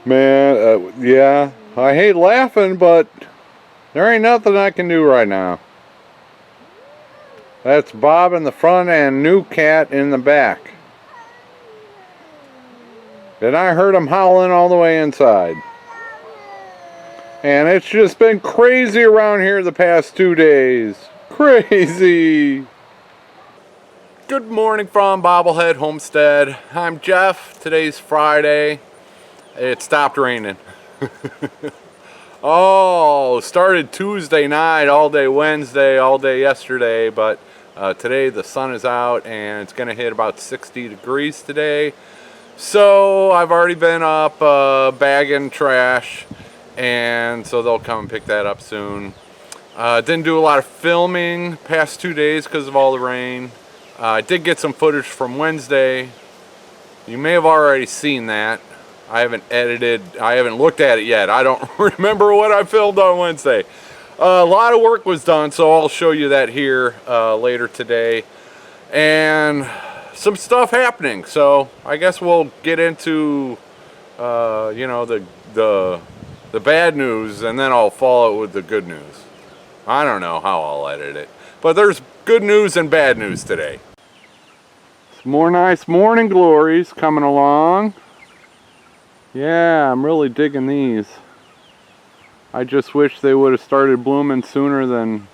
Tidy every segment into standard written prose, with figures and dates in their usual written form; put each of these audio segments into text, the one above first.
Man, yeah, I hate laughing, but there ain't nothing I can do right now. That's Bob in the front and new cat in the back. And I heard him howling all the way inside. And it's just been crazy around here the past 2 days. Crazy! Good morning from Bobblehead Homestead. I'm Jeff. Today's Friday. It stopped raining. Oh, started Tuesday night, all day Wednesday, all day yesterday, but today the sun is out and it's gonna hit about 60 degrees today. So I've already been up bagging trash, and so they'll come and pick that up soon. Didn't do a lot of filming past 2 days because of all the rain. I did get some footage from Wednesday. You may have already seen that. I haven't looked at it yet. I don't remember what I filmed on Wednesday. A lot of work was done, so I'll show you that here later today. And some stuff happening, so I guess we'll get into you know, the bad news, and then I'll follow it with the good news. I don't know how I'll edit it, but there's good news and bad news today. Some more nice morning glories coming along. Yeah, I'm really digging these. I just wish they would have started blooming sooner than,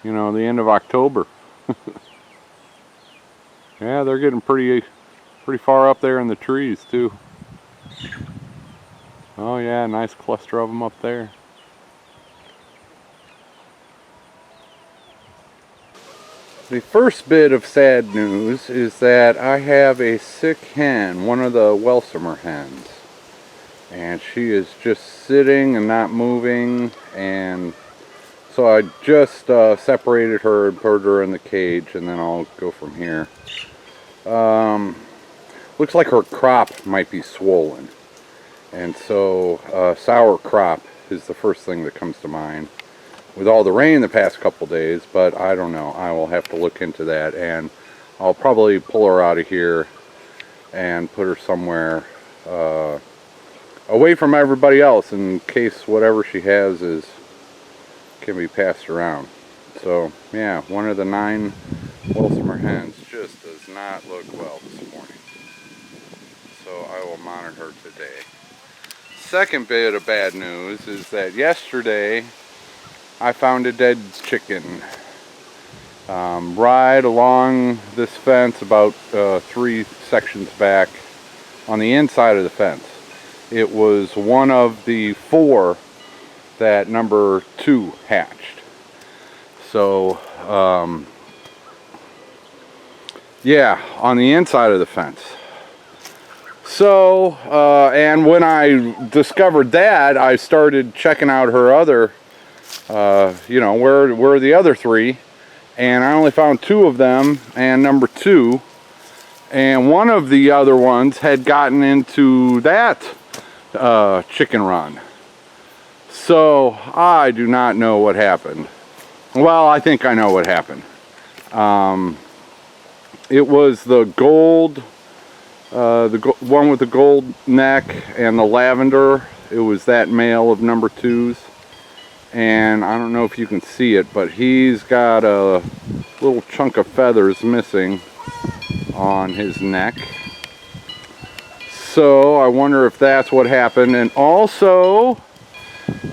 you know, the end of October. Yeah, they're getting pretty far up there in the trees too. Oh yeah, nice cluster of them up there. The first bit of sad news is that I have a sick hen, one of the Welsomer hens. And she is just sitting and not moving, and so I just separated her and put her in the cage, and then I'll go from here. Looks like her crop might be swollen, and so sour crop is the first thing that comes to mind with all the rain the past couple days, but I don't know. I will have to look into that, and I'll probably pull her out of here and put her somewhere away from everybody else in case whatever she has can be passed around. So yeah, one of the 9 Welsomer hens just does not look well this morning, so I will monitor her today. Second bit of bad news is that yesterday I found a dead chicken right along this fence, about 3 sections back on the inside of the fence. It was one of the 4 that number 2 hatched. So yeah, on the inside of the fence. So and when I discovered that, I started checking out her other you know, where are the other 3, and I only found 2 of them and number 2, and one of the other ones had gotten into that chicken run. So I do not know what happened. Well, I think I know what happened. It was the gold, one with the gold neck and the lavender. It was that male of number 2's. And I don't know if you can see it, but he's got a little chunk of feathers missing on his neck. So I wonder if that's what happened. And also,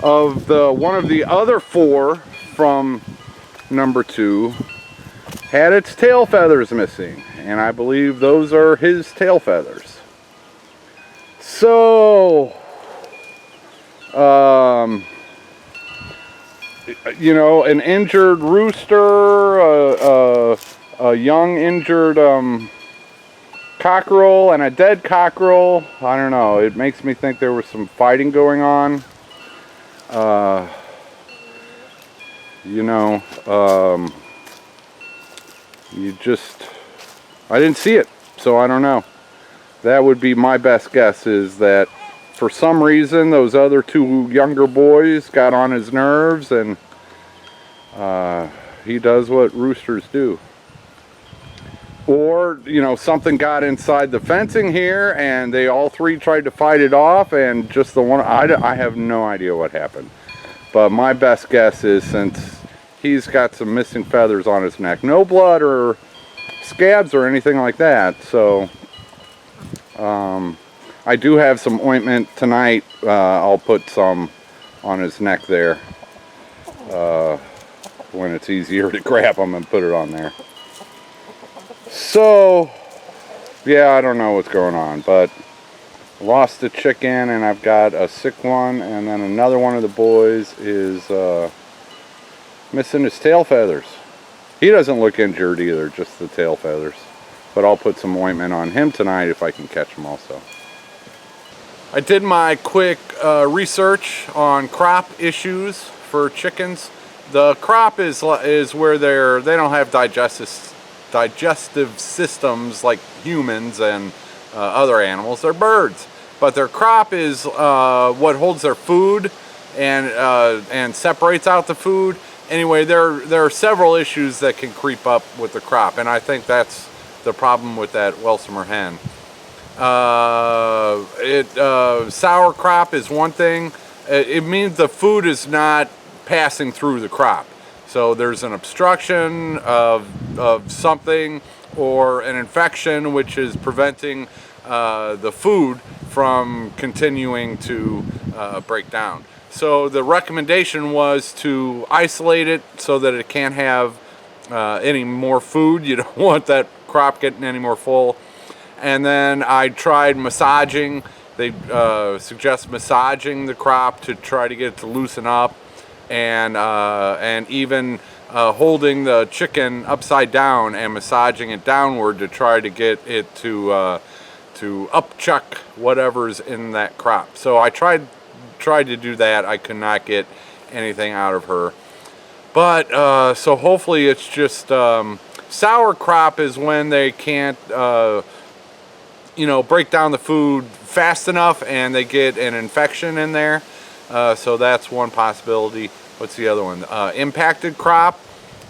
of one of the other 4 from number 2 had its tail feathers missing, and I believe those are his tail feathers. So you know, an injured rooster, a young injured cockerel, and a dead cockerel. I don't know, it makes me think there was some fighting going on. You know, I didn't see it, so I don't know. That would be my best guess, is that for some reason those other 2 younger boys got on his nerves, and he does what roosters do. or you know, something got inside the fencing here and they all three tried to fight it off, and just the one, I have no idea what happened. But my best guess is, since he's got some missing feathers on his neck, no blood or scabs or anything like that, so I do have some ointment tonight. I'll put some on his neck there when it's easier to grab them and put it on there. So yeah, I don't know what's going on, but lost a chicken and I've got a sick one, and then another one of the boys is missing his tail feathers. He doesn't look injured either, just the tail feathers. But I'll put some ointment on him tonight if I can catch him also. I did my quick research on crop issues for chickens. The crop is where they don't have digestive systems like humans and other animals. They're birds, but their crop is what holds their food and separates out the food. Anyway, there are several issues that can creep up with the crop, and I think that's the problem with that Welsumer hen. Sour crop is one thing. It means the food is not passing through the crop. So there's an obstruction of something, or an infection which is preventing the food from continuing to break down. So the recommendation was to isolate it so that it can't have any more food. You don't want that crop getting any more full. And then I tried massaging. They suggest massaging the crop to try to get it to loosen up, and even holding the chicken upside down and massaging it downward to try to get it to upchuck whatever's in that crop. So I tried to do that. I could not get anything out of her. But so hopefully it's just sour crop is when they can't break down the food fast enough and they get an infection in there. So that's one possibility. What's the other one? Impacted crop,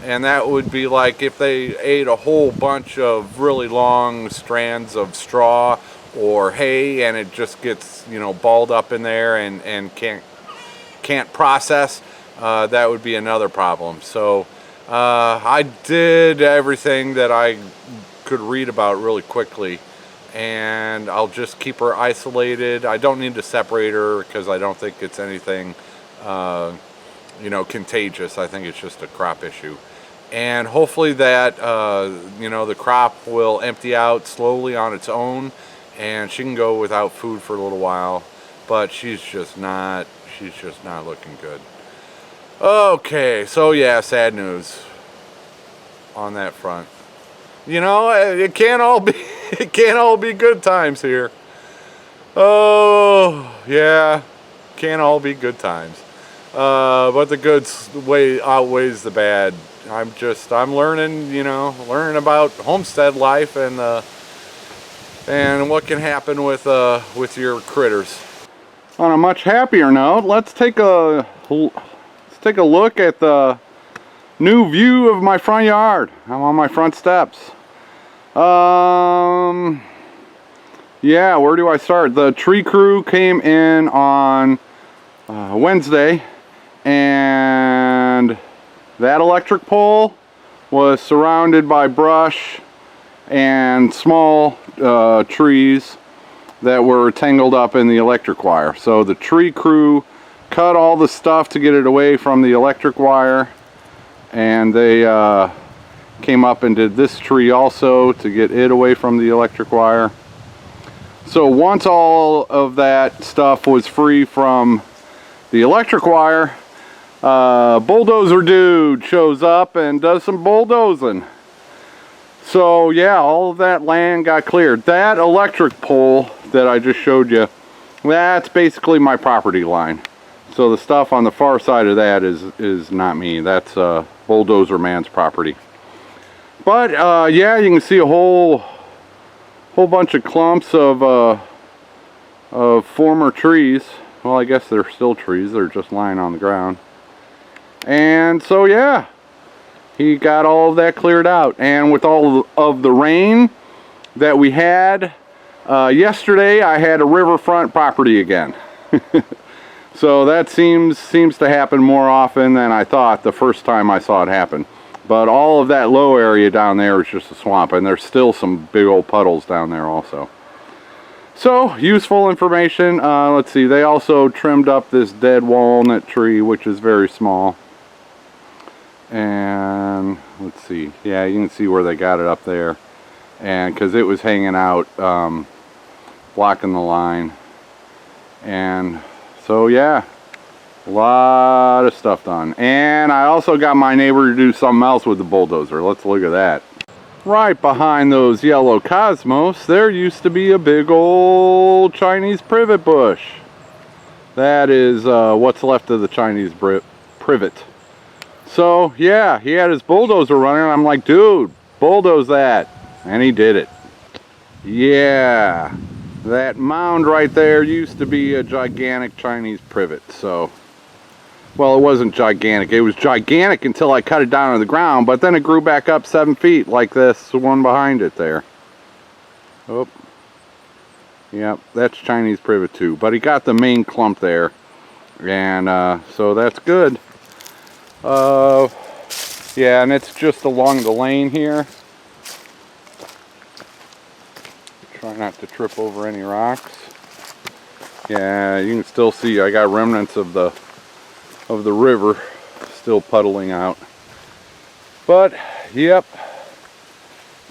and that would be like if they ate a whole bunch of really long strands of straw or hay and it just gets balled up in there and can't process. That would be another problem. So I did everything that I could read about really quickly, and I'll just keep her isolated. I don't need to separate her because I don't think it's anything contagious. I think it's just a crop issue, and hopefully that the crop will empty out slowly on its own and she can go without food for a little while. But she's just not looking good. Okay, so yeah, sad news on that front. It can't all be good times here. Oh yeah, can't all be good times. But the good way outweighs the bad. I'm learning about homestead life and what can happen with your critters. On a much happier note, let's take a look at the new view of my front yard. I'm on my front steps. Yeah, where do I start? The tree crew came in on Wednesday, and that electric pole was surrounded by brush and small trees that were tangled up in the electric wire. So the tree crew cut all the stuff to get it away from the electric wire, and they came up and did this tree also to get it away from the electric wire. So once all of that stuff was free from the electric wire, bulldozer dude shows up and does some bulldozing. So yeah, all of that land got cleared. That electric pole that I just showed you, that's basically my property line. So the stuff on the far side of that is not me. That's bulldozer man's property. But yeah, you can see a whole bunch of clumps of former trees. Well, I guess they're still trees. They're just lying on the ground. And so yeah, he got all of that cleared out. And with all of the rain that we had yesterday, I had a riverfront property again. So that seems to happen more often than I thought the first time I saw it happen. But all of that low area down there is just a swamp, and there's still some big old puddles down there also. So, useful information. Let's see, they also trimmed up this dead walnut tree, which is very small. And let's see, yeah, you can see where they got it up there. And because it was hanging out, blocking the line. And so, yeah, a lot of stuff done. And I also got my neighbor to do something else with the bulldozer. Let's look at that. Right behind those yellow cosmos, there used to be a big old Chinese privet bush. That is what's left of the Chinese privet. So, yeah, he had his bulldozer running, and I'm like, dude, bulldoze that. And he did it. Yeah. That mound right there used to be a gigantic Chinese privet, so, well, it wasn't gigantic. It was gigantic until I cut it down to the ground, but then it grew back up 7 feet like this one behind it there. Oh, yep, that's Chinese privet too, but he got the main clump there, and so that's good. Yeah, and it's just along the lane here. Try not to trip over any rocks. Yeah, you can still see I got remnants of the river still puddling out. But yep.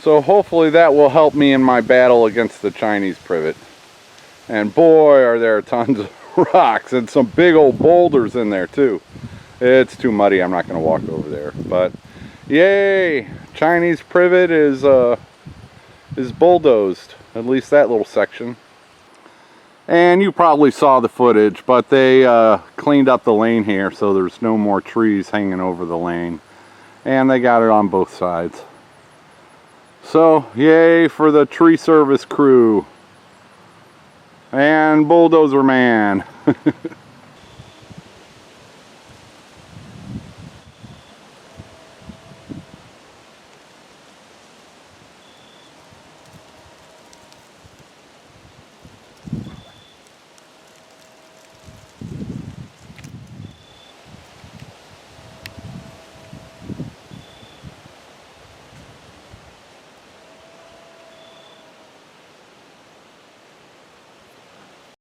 So hopefully that will help me in my battle against the Chinese privet. And boy, are there tons of rocks and some big old boulders in there too. It's too muddy. I'm not going to walk over there. But yay, Chinese privet is bulldozed. At least that little section. And you probably saw the footage, but they cleaned up the lane here, so there's no more trees hanging over the lane. And they got it on both sides. So, yay for the tree service crew. And bulldozer man.